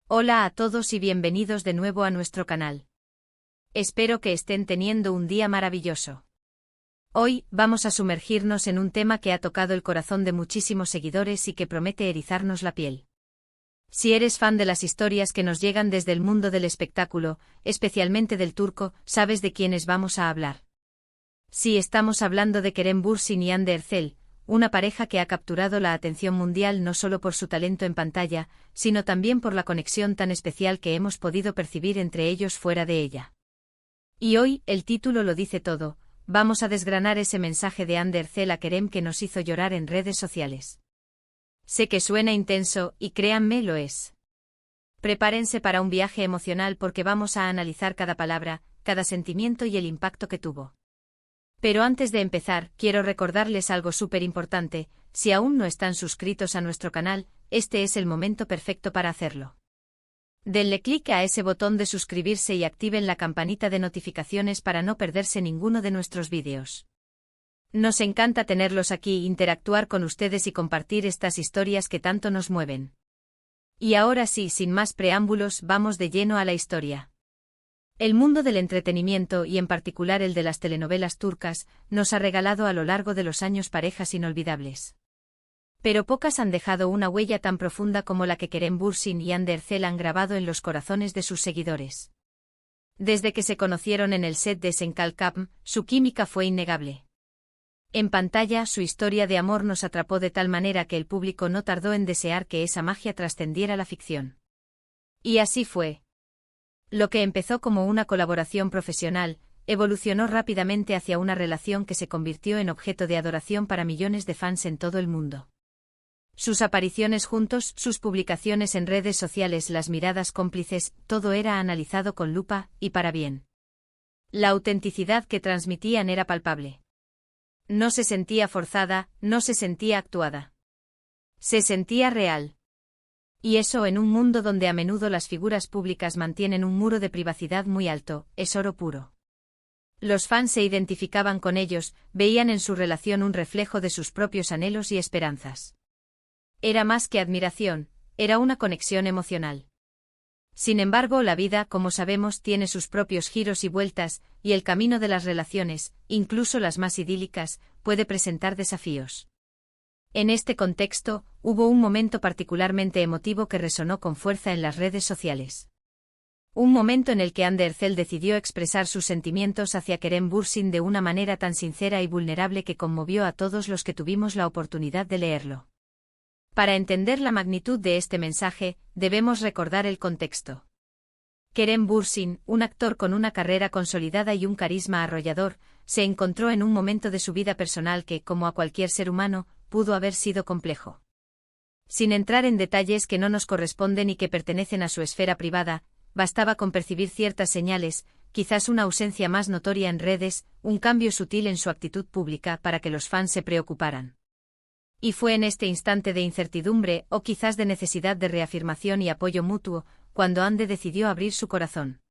Hola a todos y bienvenidos de nuevo a nuestro canal. Espero que estén teniendo un día maravilloso. Hoy vamos a sumergirnos en un tema que ha tocado el corazón de muchísimos seguidores y que promete erizarnos la piel. Si eres fan de las historias que nos llegan desde el mundo del espectáculo, especialmente del turco, sabes de quiénes vamos a hablar. Sí, estamos hablando de Kerem Bürsin y Hande Erçel, una pareja que ha capturado la atención mundial no solo por su talento en pantalla, sino también por la conexión tan especial que hemos podido percibir entre ellos fuera de ella. Y hoy, el título lo dice todo, vamos a desgranar ese mensaje de Hande Erçel a Kerem que nos hizo llorar en redes sociales. Sé que suena intenso, y créanme, lo es. Prepárense para un viaje emocional porque vamos a analizar cada palabra, cada sentimiento y el impacto que tuvo. Pero antes de empezar, quiero recordarles algo súper importante: si aún no están suscritos a nuestro canal, este es el momento perfecto para hacerlo. Denle clic a ese botón de suscribirse y activen la campanita de notificaciones para no perderse ninguno de nuestros vídeos. Nos encanta tenerlos aquí, interactuar con ustedes y compartir estas historias que tanto nos mueven. Y ahora sí, sin más preámbulos, vamos de lleno a la historia. El mundo del entretenimiento, y en particular el de las telenovelas turcas, nos ha regalado a lo largo de los años parejas inolvidables. Pero pocas han dejado una huella tan profunda como la que Kerem Bürsin y Hande Erçel han grabado en los corazones de sus seguidores. Desde que se conocieron en el set de Senkalkam, su química fue innegable. En pantalla, su historia de amor nos atrapó de tal manera que el público no tardó en desear que esa magia trascendiera la ficción. Y así fue. Lo que empezó como una colaboración profesional, evolucionó rápidamente hacia una relación que se convirtió en objeto de adoración para millones de fans en todo el mundo. Sus apariciones juntos, sus publicaciones en redes sociales, las miradas cómplices, todo era analizado con lupa, y para bien. La autenticidad que transmitían era palpable. No se sentía forzada, no se sentía actuada. Se sentía real. Y eso, en un mundo donde a menudo las figuras públicas mantienen un muro de privacidad muy alto, es oro puro. Los fans se identificaban con ellos, veían en su relación un reflejo de sus propios anhelos y esperanzas. Era más que admiración, era una conexión emocional. Sin embargo, la vida, como sabemos, tiene sus propios giros y vueltas, y el camino de las relaciones, incluso las más idílicas, puede presentar desafíos. En este contexto, hubo un momento particularmente emotivo que resonó con fuerza en las redes sociales. Un momento en el que Hande Erçel decidió expresar sus sentimientos hacia Kerem Bürsin de una manera tan sincera y vulnerable que conmovió a todos los que tuvimos la oportunidad de leerlo. Para entender la magnitud de este mensaje, debemos recordar el contexto. Kerem Bürsin, un actor con una carrera consolidada y un carisma arrollador, se encontró en un momento de su vida personal que, como a cualquier ser humano, pudo haber sido complejo. Sin entrar en detalles que no nos corresponden y que pertenecen a su esfera privada, bastaba con percibir ciertas señales, quizás una ausencia más notoria en redes, un cambio sutil en su actitud pública para que los fans se preocuparan. Y fue en este instante de incertidumbre, o quizás de necesidad de reafirmación y apoyo mutuo, cuando Hande decidió abrir su corazón.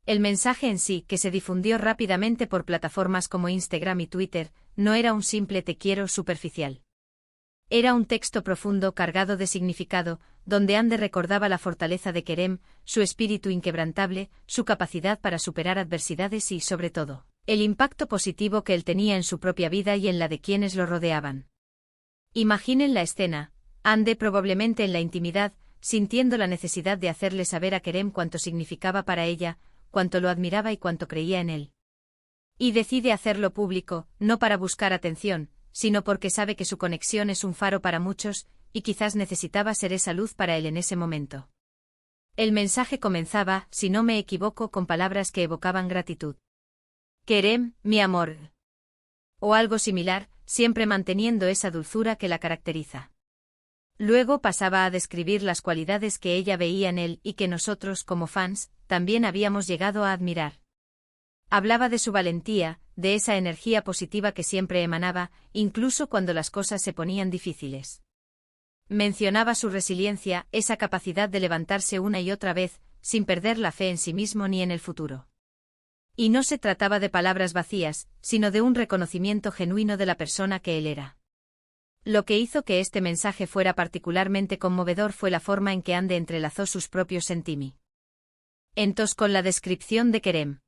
El mensaje en sí, que se difundió rápidamente por plataformas como Instagram y Twitter, no era un simple te quiero superficial. Era un texto profundo cargado de significado, donde Hande recordaba la fortaleza de Kerem, su espíritu inquebrantable, su capacidad para superar adversidades y, sobre todo, el impacto positivo que él tenía en su propia vida y en la de quienes lo rodeaban. Imaginen la escena: Hande, probablemente en la intimidad, sintiendo la necesidad de hacerle saber a Kerem cuánto significaba para ella, cuánto lo admiraba y cuánto creía en él. Y decide hacerlo público, no para buscar atención, sino porque sabe que su conexión es un faro para muchos, y quizás necesitaba ser esa luz para él en ese momento. El mensaje comenzaba, si no me equivoco, con palabras que evocaban gratitud. Kerem, mi amor. O algo similar, siempre manteniendo esa dulzura que la caracteriza. Luego pasaba a describir las cualidades que ella veía en él y que nosotros, como fans, también habíamos llegado a admirar. Hablaba de su valentía, de esa energía positiva que siempre emanaba, incluso cuando las cosas se ponían difíciles. Mencionaba su resiliencia, esa capacidad de levantarse una y otra vez, sin perder la fe en sí mismo ni en el futuro. Y no se trataba de palabras vacías, sino de un reconocimiento genuino de la persona que él era. Lo que hizo que este mensaje fuera particularmente conmovedor fue la forma en que Ande entrelazó sus propios sentimientos con la descripción de Kerem.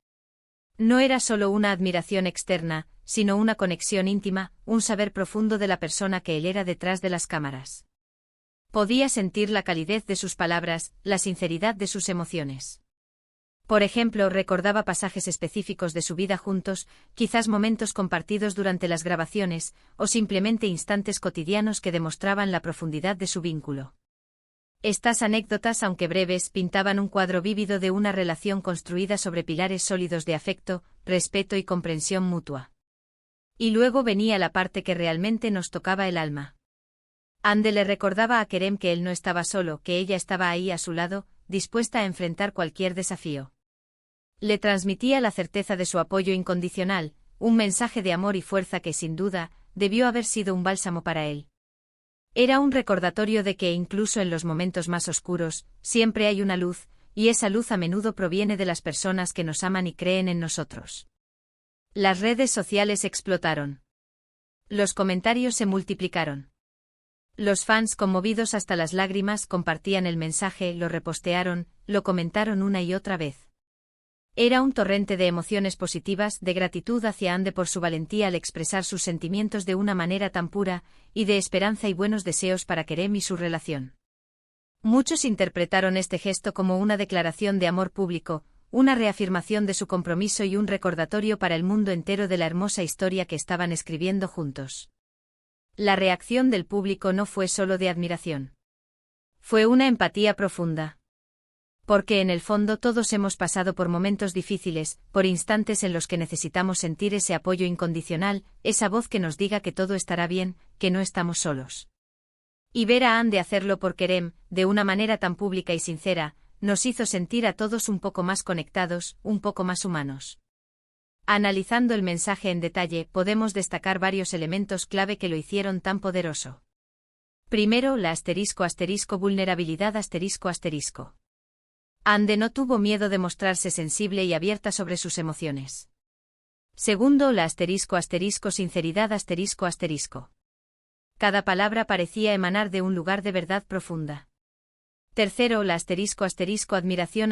No era solo una admiración externa, sino una conexión íntima, un saber profundo de la persona que él era detrás de las cámaras. Podía sentir la calidez de sus palabras, la sinceridad de sus emociones. Por ejemplo, recordaba pasajes específicos de su vida juntos, quizás momentos compartidos durante las grabaciones, o simplemente instantes cotidianos que demostraban la profundidad de su vínculo. Estas anécdotas, aunque breves, pintaban un cuadro vívido de una relación construida sobre pilares sólidos de afecto, respeto y comprensión mutua. Y luego venía la parte que realmente nos tocaba el alma. Ande le recordaba a Kerem que él no estaba solo, que ella estaba ahí a su lado, dispuesta a enfrentar cualquier desafío. Le transmitía la certeza de su apoyo incondicional, un mensaje de amor y fuerza que sin duda, debió haber sido un bálsamo para él. Era un recordatorio de que incluso en los momentos más oscuros, siempre hay una luz, y esa luz a menudo proviene de las personas que nos aman y creen en nosotros. Las redes sociales explotaron. Los comentarios se multiplicaron. Los fans, conmovidos hasta las lágrimas, compartían el mensaje, lo repostearon, lo comentaron una y otra vez. Era un torrente de emociones positivas, de gratitud hacia Ande por su valentía al expresar sus sentimientos de una manera tan pura, y de esperanza y buenos deseos para Kerem y su relación. Muchos interpretaron este gesto como una declaración de amor público, una reafirmación de su compromiso y un recordatorio para el mundo entero de la hermosa historia que estaban escribiendo juntos. La reacción del público no fue solo de admiración. Fue una empatía profunda. Porque en el fondo todos hemos pasado por momentos difíciles, por instantes en los que necesitamos sentir ese apoyo incondicional, esa voz que nos diga que todo estará bien, que no estamos solos. Y ver a Ande hacerlo por Kerem, de una manera tan pública y sincera, nos hizo sentir a todos un poco más conectados, un poco más humanos. Analizando el mensaje en detalle, podemos destacar varios elementos clave que lo hicieron tan poderoso. Primero, la vulnerabilidad. Ande no tuvo miedo de mostrarse sensible y abierta sobre sus emociones. Segundo, la sinceridad. Cada palabra parecía emanar de un lugar de verdad profunda. Tercero, la admiración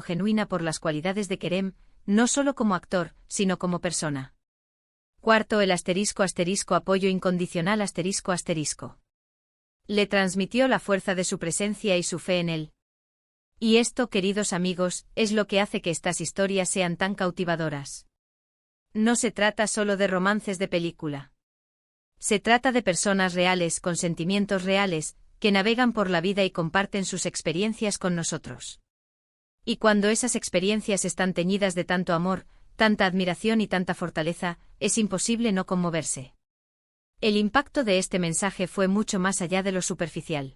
genuina por las cualidades de Kerem, no solo como actor, sino como persona. Cuarto, el apoyo incondicional. Le transmitió la fuerza de su presencia y su fe en él. Y esto, queridos amigos, es lo que hace que estas historias sean tan cautivadoras. No se trata solo de romances de película. Se trata de personas reales con sentimientos reales, que navegan por la vida y comparten sus experiencias con nosotros. Y cuando esas experiencias están teñidas de tanto amor, tanta admiración y tanta fortaleza, es imposible no conmoverse. El impacto de este mensaje fue mucho más allá de lo superficial.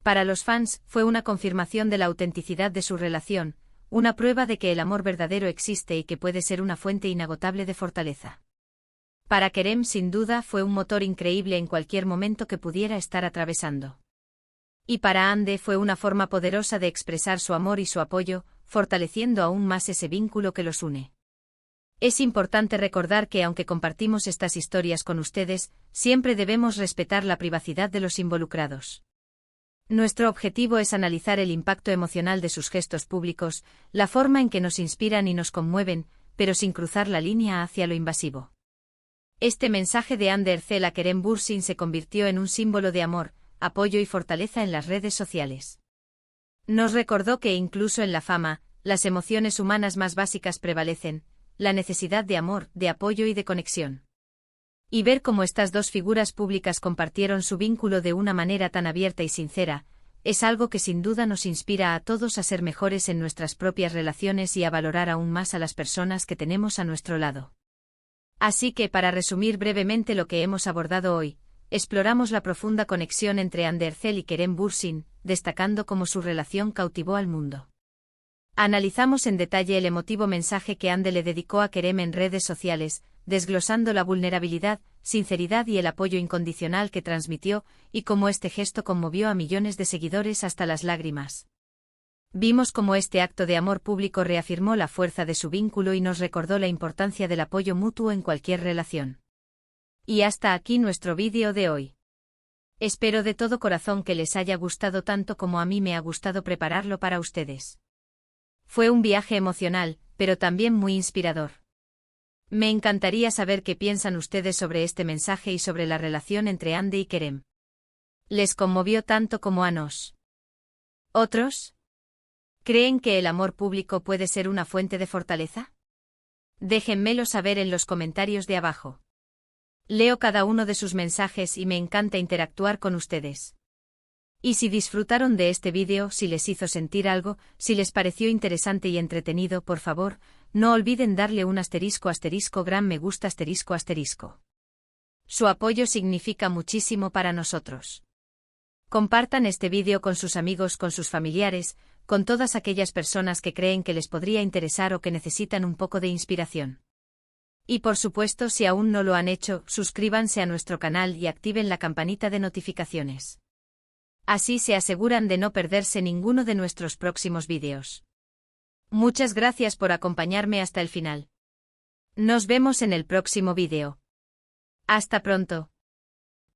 Para los fans, fue una confirmación de la autenticidad de su relación, una prueba de que el amor verdadero existe y que puede ser una fuente inagotable de fortaleza. Para Kerem, sin duda, fue un motor increíble en cualquier momento que pudiera estar atravesando. Y para Ande fue una forma poderosa de expresar su amor y su apoyo, fortaleciendo aún más ese vínculo que los une. Es importante recordar que aunque compartimos estas historias con ustedes, siempre debemos respetar la privacidad de los involucrados. Nuestro objetivo es analizar el impacto emocional de sus gestos públicos, la forma en que nos inspiran y nos conmueven, pero sin cruzar la línea hacia lo invasivo. Este mensaje de Ande Erçel a Kerem Bürsin se convirtió en un símbolo de amor, apoyo y fortaleza en las redes sociales. Nos recordó que incluso en la fama, las emociones humanas más básicas prevalecen, la necesidad de amor, de apoyo y de conexión. Y ver cómo estas dos figuras públicas compartieron su vínculo de una manera tan abierta y sincera, es algo que sin duda nos inspira a todos a ser mejores en nuestras propias relaciones y a valorar aún más a las personas que tenemos a nuestro lado. Así que, para resumir brevemente lo que hemos abordado hoy, exploramos la profunda conexión entre Ande Erçel y Kerem Bürsin, destacando cómo su relación cautivó al mundo. Analizamos en detalle el emotivo mensaje que Ande le dedicó a Kerem en redes sociales, desglosando la vulnerabilidad, sinceridad y el apoyo incondicional que transmitió, y cómo este gesto conmovió a millones de seguidores hasta las lágrimas. Vimos cómo este acto de amor público reafirmó la fuerza de su vínculo y nos recordó la importancia del apoyo mutuo en cualquier relación. Y hasta aquí nuestro vídeo de hoy. Espero de todo corazón que les haya gustado tanto como a mí me ha gustado prepararlo para ustedes. Fue un viaje emocional, pero también muy inspirador. Me encantaría saber qué piensan ustedes sobre este mensaje y sobre la relación entre Ande y Kerem. ¿Les conmovió tanto como a nos? ¿Otros? ¿Creen que el amor público puede ser una fuente de fortaleza? Déjenmelo saber en los comentarios de abajo. Leo cada uno de sus mensajes y me encanta interactuar con ustedes. Y si disfrutaron de este vídeo, si les hizo sentir algo, si les pareció interesante y entretenido, por favor, no olviden darle un gran me gusta ***. Su apoyo significa muchísimo para nosotros. Compartan este vídeo con sus amigos, con sus familiares, con todas aquellas personas que creen que les podría interesar o que necesitan un poco de inspiración. Y por supuesto, si aún no lo han hecho, suscríbanse a nuestro canal y activen la campanita de notificaciones. Así se aseguran de no perderse ninguno de nuestros próximos vídeos. Muchas gracias por acompañarme hasta el final. Nos vemos en el próximo vídeo. Hasta pronto.